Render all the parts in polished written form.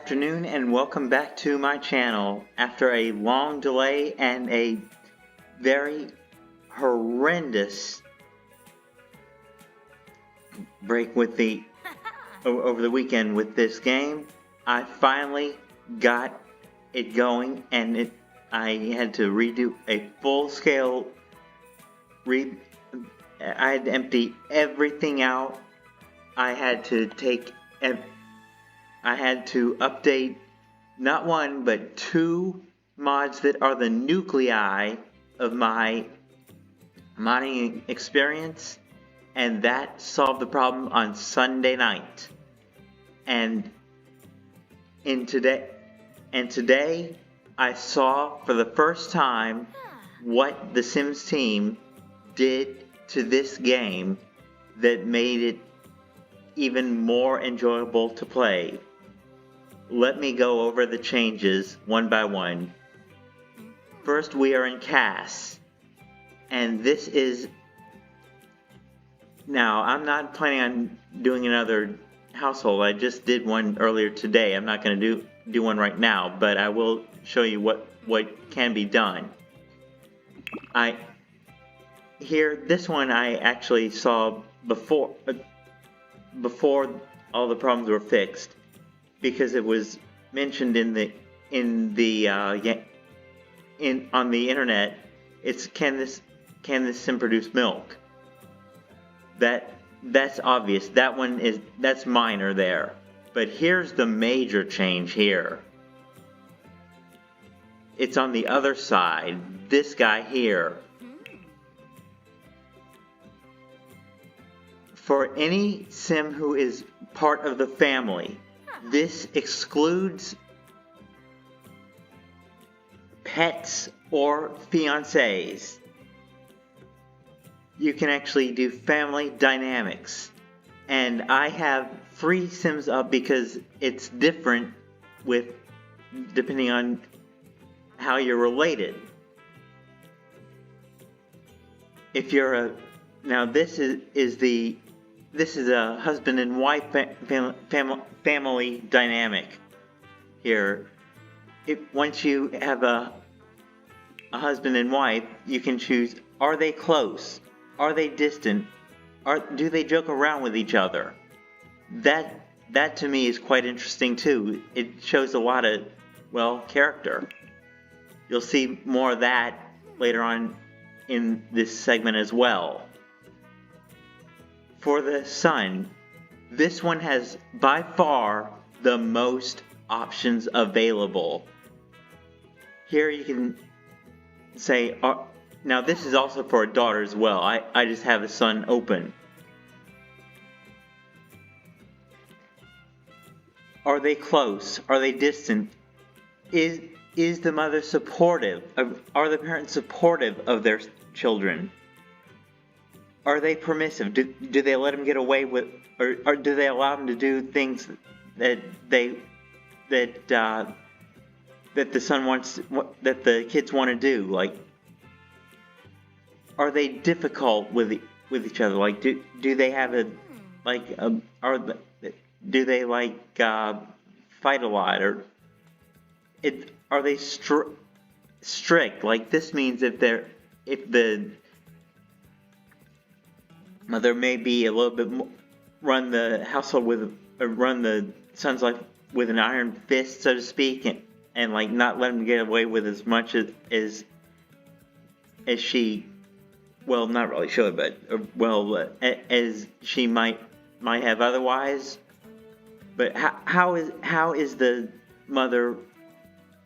afternoon and welcome back to my channel after a long delay and a very horrendous break with the over the weekend with this game. I finally got it going and I had to redo a full-scale I had to empty everything out. I had to update not one but two mods that are the nuclei of my modding experience, and that solved the problem on Sunday night. And today I saw for the first time what the Sims team did to this game that made it even more enjoyable to play. Let me go over the changes one by one. First, we are in Cass, and this is... Now, I'm not planning on doing another household. I just did one earlier today. I'm not going to do one right now, but I will show you what can be done. This one I actually saw before all the problems were fixed, because it was mentioned on the internet. It's can this sim produce milk? That's obvious. That's minor there. But here's the major change here. It's on the other side. This guy here. For any sim who is part of the family, this excludes pets or fiancés. You can actually do family dynamics. And I have 3 sims up because it's different depending on how you're related. If you're now this is a husband and wife family dynamic here. Once you have a husband and wife, you can choose: are they close? Are they distant? Do they joke around with each other? That to me is quite interesting too. It shows a lot of, character. You'll see more of that later on in this segment as well. For the son, this one has by far the most options available. Here you can say, now this is also for a daughter as well. I just have a son open. Are they close? Are they distant? Is the mother supportive? Are the parents supportive of their children? Are they permissive? Do they let them get away with, or do they allow them to do things that the son wants, that the kids want to do? Like, are they difficult with each other? Like, do they have do they fight a lot, or are they strict? Like, this means if the mother may be a little bit more, run the household run the son's life with an iron fist, so to speak, and like not let him get away with as much as she, not really should, but as she might have otherwise. But how is the mother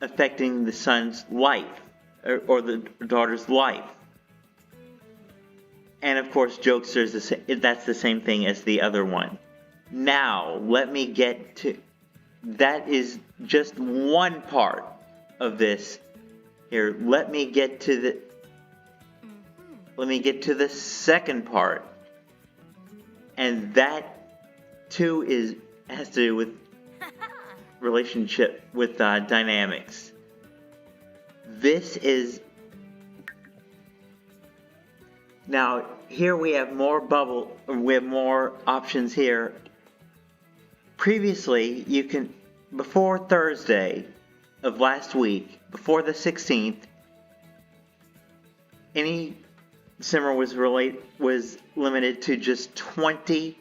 affecting the son's life or the daughter's life? And of course, jokesters, that's the same thing as the other one. Now, let me get to... That is just one part of this. Here, let me get to the second part. And that, too, has to do with relationship, with dynamics. This is... Now, here we have more options here. Previously, you can before Thursday of last week, before the 16th, any simmer was limited to just 20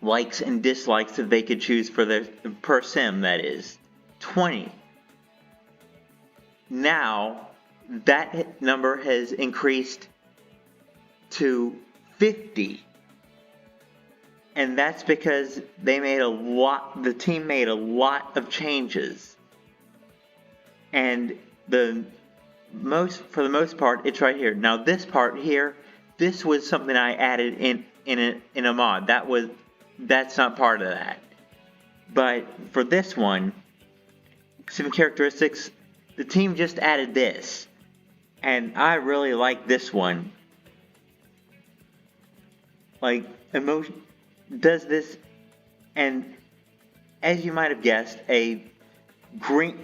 likes and dislikes that they could choose for their per sim, that is 20. Now that number has increased to 50, and that's because the team made a lot of changes, and for the most part, it's right here. Now this part here, this was something I added in a mod. That's not part of that. But for this one, sim characteristics, the team just added this, and I really like this one. Like, emotion does this, and as you might have guessed, a green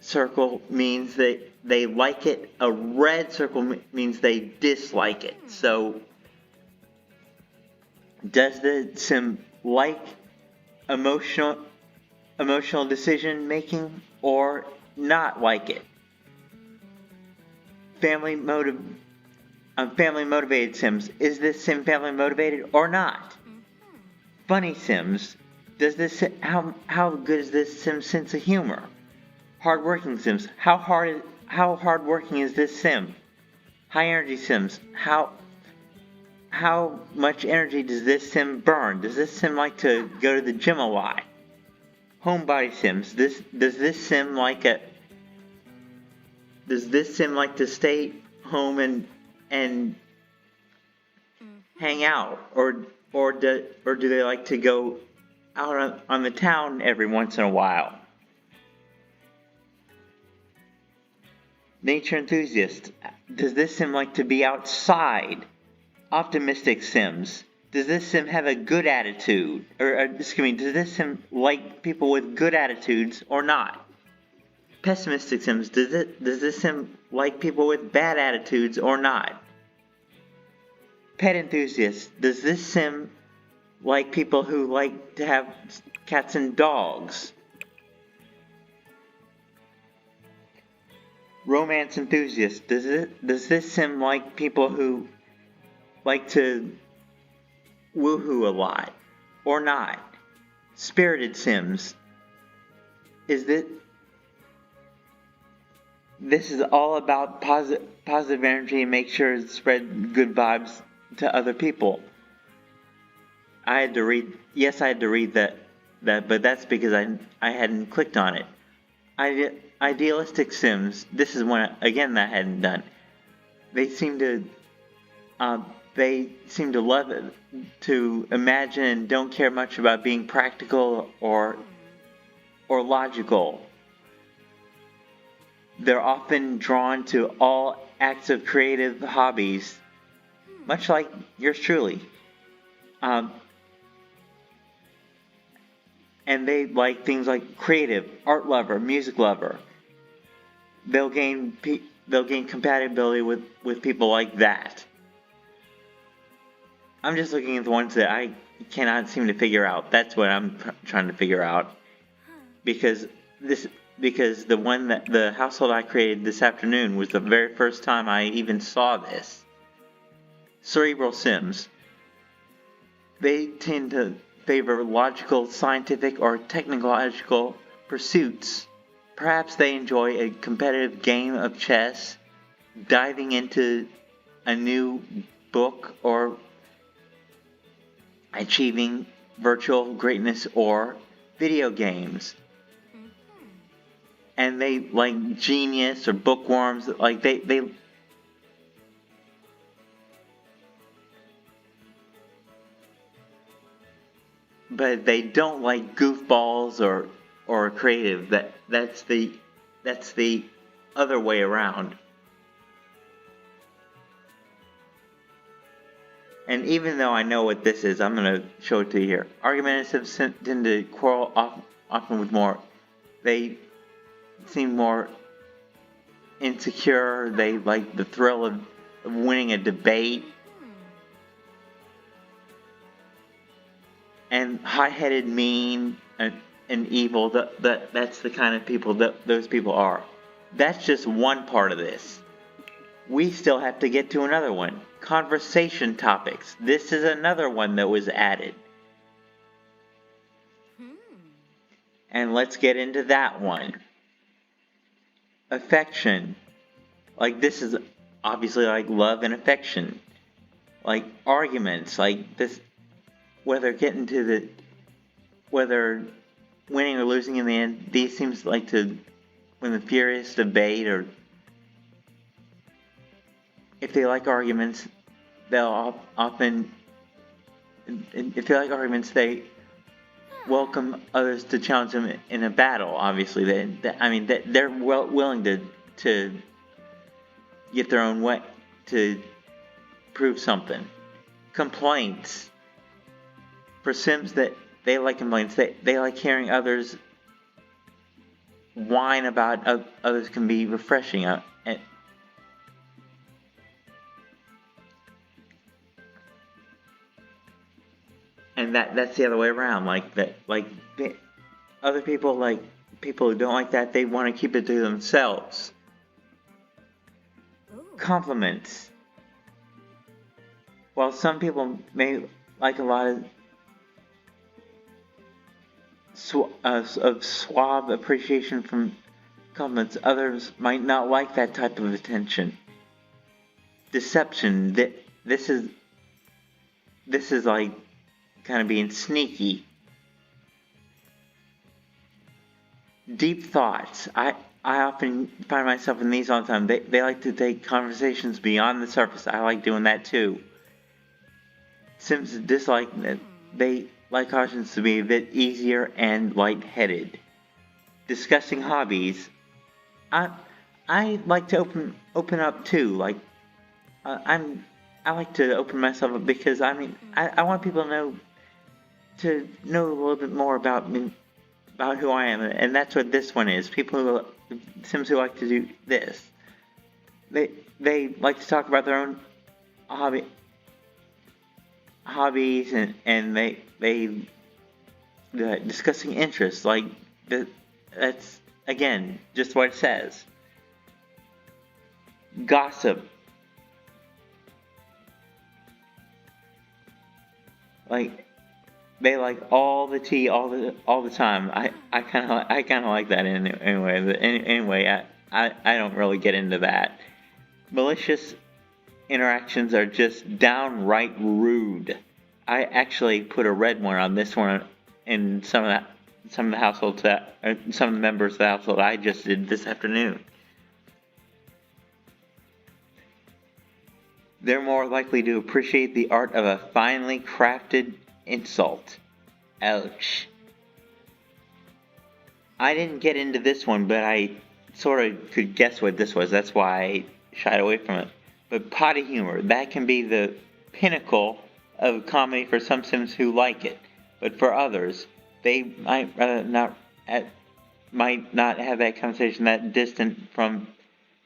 circle means that they like it. A red circle means they dislike it. So, does the sim like emotional decision making or not like it? Family motivated sims. Is this sim family motivated or not? Funny sims. How good is this sim's sense of humor? Hardworking sims. How hardworking is this sim? High energy sims. How much energy does this sim burn? Does this sim like to go to the gym a lot? Homebody sims. Does this sim like to stay home and hang out, or do they like to go out on the town every once in a while? Nature enthusiast. Does this sim like to be outside? Optimistic sims. Does this sim have a good attitude? Does this sim like people with good attitudes or not? Pessimistic sims. Does this sim like people with bad attitudes or not? Pet enthusiasts. Does this sim like people who like to have cats and dogs? Romance enthusiasts. Does this sim like people who like to woohoo a lot or not? Spirited sims. This is all about positive energy and make sure to spread good vibes to other people. I had to read that, but that's because I hadn't clicked on it. Idealistic sims. This is one again that I hadn't done. They seem to love it, to imagine and don't care much about being practical or logical. They're often drawn to all acts of creative hobbies, much like yours truly. And they like things like creative, art lover, music lover. They'll gain compatibility with people like that. I'm just looking at the ones that I cannot seem to figure out. That's what I'm trying to figure out. Because the household I created this afternoon was the very first time I even saw this. Cerebral sims. They tend to favor logical, scientific, or technological pursuits. Perhaps they enjoy a competitive game of chess, diving into a new book, or achieving virtual greatness or video games. And they like genius or bookworms, like they but they don't like goofballs or creative. That's the other way around. And even though I know what this is, I'm going to show it to you here. Argumentative tend to quarrel often with more. They seem more insecure. They like the thrill of winning a debate. and hot-headed, mean, and evil. That's the kind of people that those people are. That's just one part of this. We still have to get to another one. Conversation topics. This is another one that was added. And let's get into that one. Affection. Like, this is obviously like love and affection. Like arguments, like this, whether winning or losing in the end, these seems like to, when the furious debate, or if they like arguments, they'll often, if they like arguments, they welcome others to challenge them in a battle. Obviously, they're willing to get their own way to prove something. Complaints. For Sims, that they like complaints. They like hearing others whine about others can be refreshing. And that's the other way around. Other people, like people who don't like that, they want to keep it to themselves. Compliments. While some people may like a lot of suave appreciation from compliments, others might not like that type of attention. Deception. This is like kind of being sneaky. Deep thoughts. I often find myself in these all the time. They like to take conversations beyond the surface. I like doing that too. Sims dislike that. They like cautions to be a bit easier and lightheaded. Discussing hobbies. I like to open up too. Like I like to open myself up because I want people to know a little bit more about me, about who I am, and that's what this one is. Sims who like to do this. They like to talk about their own hobbies, and they discussing interests. Like that's again just what it says. Gossip. Like they like all the tea all the time. I kind of like that anyway. But anyway, I don't really get into that. Malicious interactions are just downright rude. I actually put a red one on this one in some of the households some of the members of the household I just did this afternoon. They're more likely to appreciate the art of a finely crafted insult. Ouch. I didn't get into this one, but I sort of could guess what this was. That's why I shied away from it. But potty humor, that can be the pinnacle of comedy for some Sims who like it. But for others, they might not have that conversation that distant from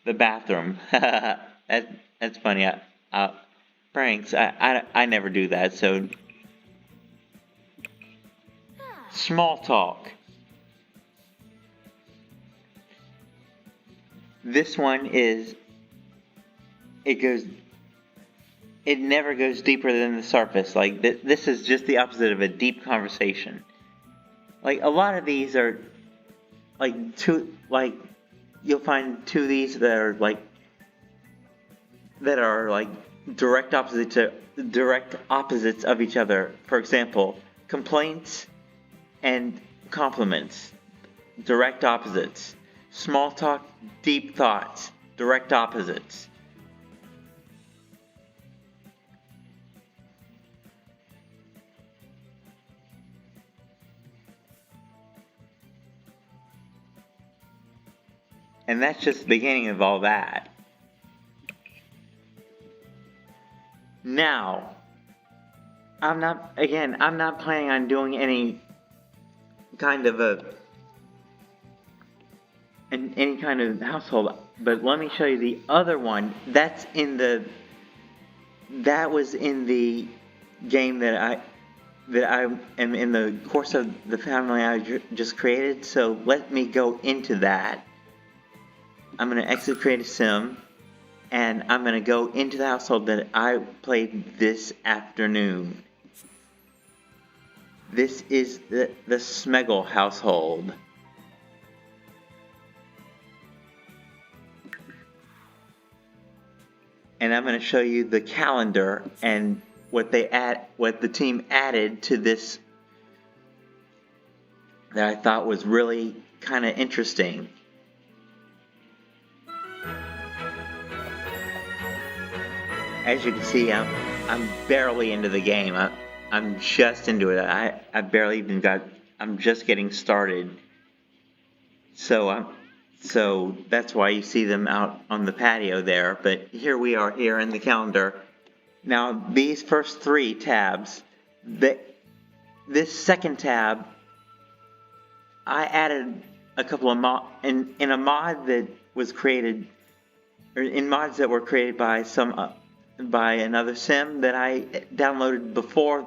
the bathroom. That's funny. Pranks, I never do that, so. Small talk. This one is, it never goes deeper than the surface. Like, this is just the opposite of a deep conversation. Like, a lot of these are, you'll find two of these that are direct opposites of each other. For example, complaints and compliments, direct opposites. Small talk, deep thoughts, direct opposites. And that's just the beginning of all that. Now, I'm not planning on doing any kind of any kind of household, but let me show you the other one. That was in the game that that I am in the course of the family I just created. So let me go into that. I'm going to exit Create a Sim, and I'm going to go into the household that I played this afternoon. This is the Smeggle household. And I'm going to show you the calendar and what the team added to this that I thought was really kind of interesting. As you can see, I'm barely into the game. I'm just into it. I barely even I'm just getting started. So that's why you see them out on the patio there. But here we are here in the calendar. Now these first 3 tabs, this second tab, I added a couple of in a mod that was created, or in mods that were created by by another sim that I downloaded before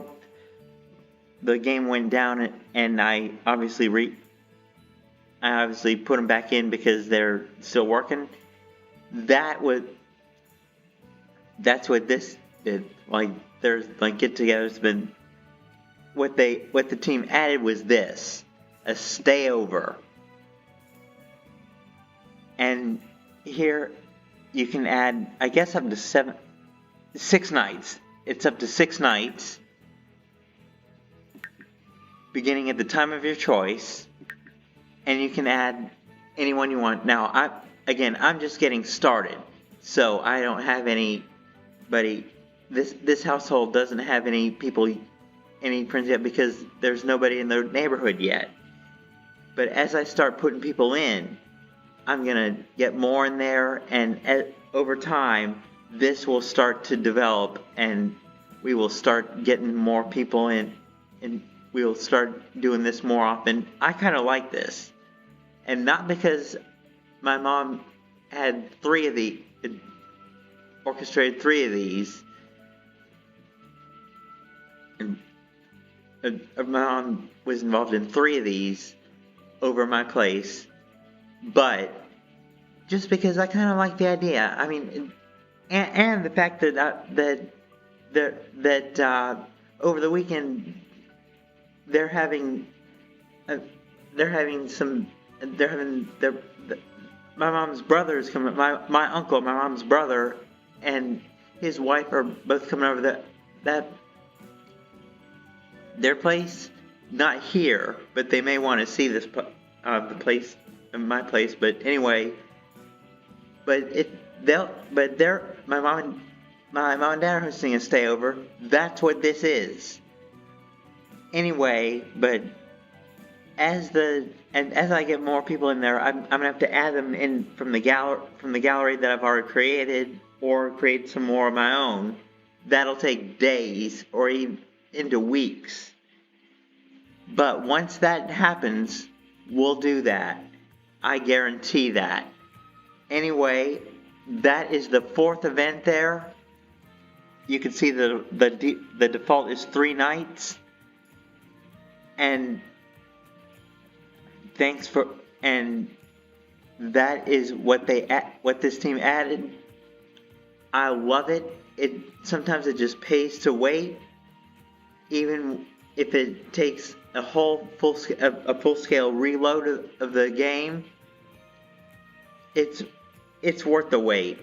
the game went down, and I obviously put them back in because they're still working. That's what this did. Like, there's like get-togethers, but what the team added was this: a stayover. And here you can add, I guess, up to 6 nights. It's up to 6 nights, beginning at the time of your choice, and you can add anyone you want. Now, I'm just getting started, so I don't have anybody. This household doesn't have any friends yet because there's nobody in the neighborhood yet. But as I start putting people in, I'm gonna get more in there, and over time, this will start to develop, and we will start getting more people in, and we will start doing this more often. I kind of like this, and not because my mom had orchestrated 3 of these, and my mom was involved in 3 of these over my place, but just because I kind of like the idea. I mean, and the fact that over the weekend they're having my mom's brother is coming. My uncle, my mom's brother, and his wife are both coming over their place. Not here, but they may want to see this the place, my place. But anyway, my mom and dad are hosting a stayover. That's what this is. Anyway, but as I get more people in there, I'm gonna have to add them in from the gallery that I've already created, or create some more of my own. That'll take days or even into weeks. But once that happens, we'll do that. I guarantee that. Anyway, that is the 4th event there. You can see the default is 3 nights. And that is what this team added. I love it. Sometimes it just pays to wait, even if it takes a full scale reload of the game. It's worth the wait,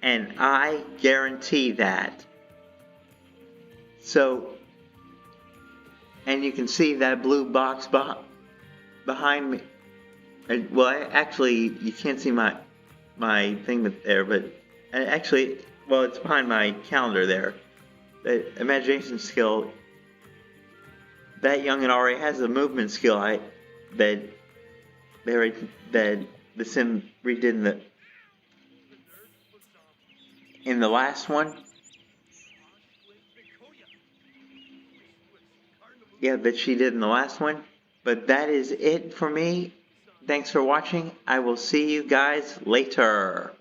and I guarantee that. So, and you can see that blue box behind me. Well, actually, you can't see my thing there, but actually, well, it's behind my calendar there. The imagination skill. That youngin' already has a movement skill that the sim redid in the last one. Yeah, that she did in the last one. But that is it for me. Thanks for watching. I will see you guys later.